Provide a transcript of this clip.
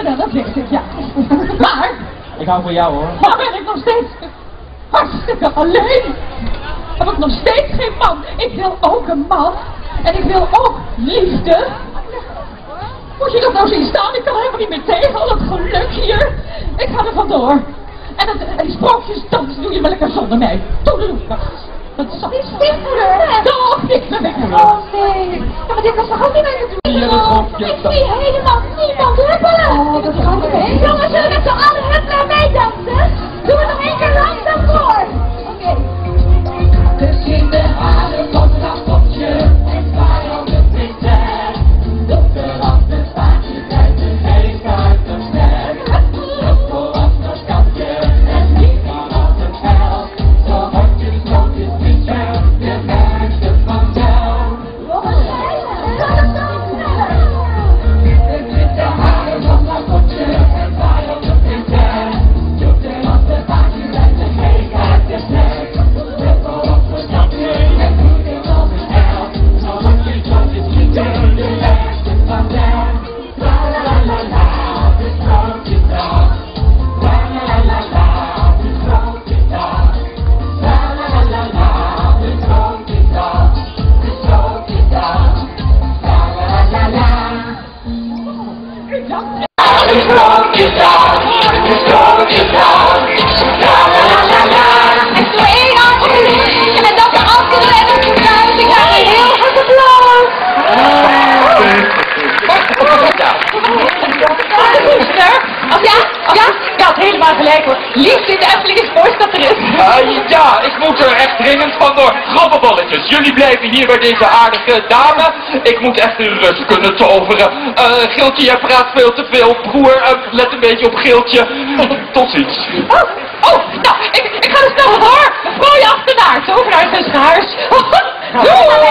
Ja, dat weet ik, ja. Maar... Ik hou van jou hoor. Maar ben ik nog steeds hartstikke alleen. Heb ik nog steeds geen man. Ik wil ook een man. En ik wil ook liefde. Moet je dat nou zien staan? Ik kan er helemaal niet meer tegen. Al dat geluk hier. Ik ga er vandoor. En die sprookjesdans doe je wel lekker zonder mij. Doe. Dat is zo. Stiefmoeder! Toch, ik ben weg. Oh nee. Ja, maar dit was toch ook niet meer natuurlijk. Ik zie helemaal niemand huppelen. Oh, dat kan ik niet. Jongens, zullen we met z'n allen huppelen en meedansen? Doe het nog één keer langzaam voor. Oké. De kinderharen van een rapportje en zwaai op de prinses. Dokter op de paardje krijgt een heet uit de ster. Dokter op het katje en niet als een hel. Zo wordt je sprookjes niet wel, je merkt het vanzelf. De kinderharen van een rapportje en zwaai op de prinses. Dokter op de paardje krijgt een heet uit de ster. Helemaal gelijk hoor. Liefst in de Efteling is het mooiste dat er is. Ja, ik moet er echt dringend vandoor. Grabbelballetjes, jullie blijven hier bij deze aardige dame. Ik moet echt in rust kunnen toveren. Geeltje, jij praat veel te veel. Broer, let een beetje op Geeltje. Tot ziens. Nou, ik ga er snel hoor. Mevrouw je achternaar. Tovenaar is huis. Doei!